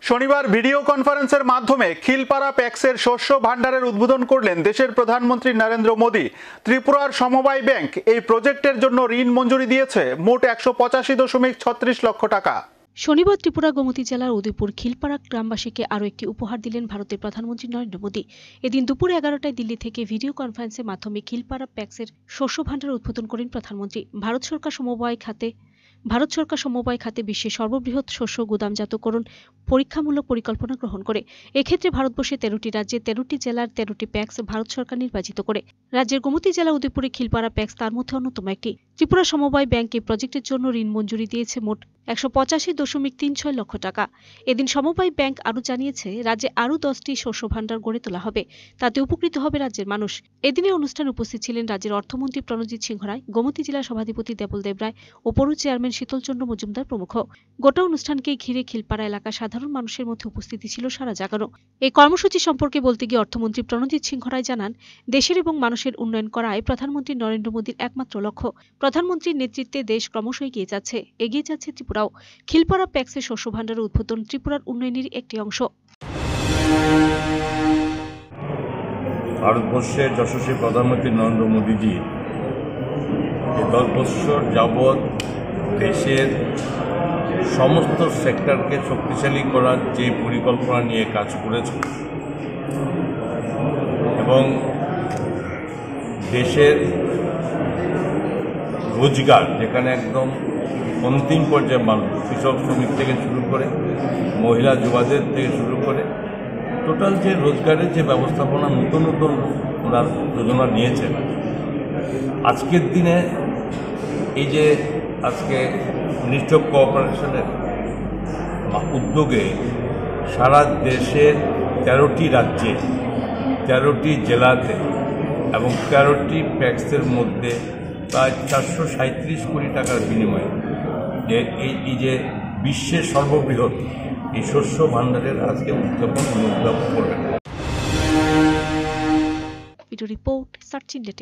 শনিবার ভিডিও কনফারেন্সের মাধ্যমে খিলপাড়া প্যাক্সের শস্য ভাণ্ডারের উদ্বোধন করলেন দেশের প্রধানমন্ত্রী নরেন্দ্র মোদী। ত্রিপুরার সমবায় ব্যাংক এই প্রজেক্টের জন্য ঋণ মঞ্জুরি দিয়েছে মোট 185.36 লক্ষ টাকা। শনিবার ত্রিপুরা গোমতী জেলার উদয়পুর খিলপাড়া গ্রামবাসীকে আরও একটি উপহার দিলেন ভারতের প্রধানমন্ত্রী নরেন্দ্র মোদী। এদিন দুপুর 11টায় দিল্লি থেকে ভিডিও কনফারেন্সের মাধ্যমে খিলপাড়া প্যাক্সের শস্য ভাণ্ডার উদ্বোধন করেন প্রধানমন্ত্রী। ভারত সরকার সমবায় খাতে বিশ্বের সর্ববৃহৎ শস্য গুদামজাতকরণ পরীক্ষামূলক পরিকল্পনা গ্রহণ করে। এক্ষেত্রে ভারতবর্ষের 13টি রাজ্যে 13টি জেলার 13টি প্যাক্স ভারত সরকার নির্বাচিত করে। রাজ্যের গোমতী জেলা উদয়পুরে খিলপাড়া প্যাক্স তার মধ্যে অন্যতম একটি। ত্রিপুরা সমবায় ব্যাংক এই প্রজেক্টের জন্য ঋণ মঞ্জুরি দিয়েছে মোট 185.36 লক্ষ টাকা। এদিন সমবায় ব্যাংক আরও জানিয়েছে, রাজ্যে আরও 10টি শস্য ভাণ্ডার গড়ে তোলা হবে, তাতে উপকৃত হবে রাজ্যের মানুষ। এদিনে অনুষ্ঠানে উপস্থিত ছিলেন রাজ্যের অর্থমন্ত্রী প্রণজিৎ সিংহ রায়, গোমতী জেলা সভাধিপতি দেবল দেব রায় ও পৌর চেয়ারম্যান শীতলচন্দ্র মজুমদার প্রমুখ। গোটা অনুষ্ঠানকে ঘিরে খিলপাড়া এলাকার সাধারণ মানুষের মধ্যে উপস্থিতি ছিল সারা জাগানো। এই কর্মসূচি সম্পর্কে বলতে গিয়ে অর্থমন্ত্রী প্রণজিৎ সিংহ রায় জানান, দেশের এবং মানুষের উন্নয়ন করায় প্রধানমন্ত্রী নরেন্দ্র মোদীর একমাত্র লক্ষ্য। প্রধানমন্ত্রীর নেতৃত্বে দেশ ক্রমশ এগিয়ে যাচ্ছে ত্রিপুরাও। খিলপাড়া প্যাক্সের শস্য ভাণ্ডারের উদ্বোধন ত্রিপুরার উন্নয়নের একটি অংশ। ভারতবর্ষের যশস্বী প্রধানমন্ত্রী নরেন্দ্র মোদীজি 10 বছর যাবৎ দেশের সমস্ত সেক্টরকে শক্তিশালী করার যে পরিকল্পনা নিয়ে কাজ করেছে এবং দেশের রোজগার যেখানে একদম অন্তিম পর্যায়ে মানুষ, কৃষক শ্রমিক থেকে শুরু করে মহিলা যুবাদের থেকে শুরু করে টোটাল যে রোজগারের যে ব্যবস্থাপনা নতুন ওনার যোজনা নিয়েছেন, আজকের দিনে এই যে আজকে মিনিস্ট্রি অফ কোঅপারেশনের উদ্যোগে সারা দেশের 13টি রাজ্যে 13টি জেলাতে এবং 13টি প্যাক্সের মধ্যে প্রায় 437 কোটি টাকার বিনিময়ে যে এই যে বিশ্বের সর্ববৃহৎ এই শস্য ভাণ্ডারের আজকে উদ্যাপন করবেন। Video report search India.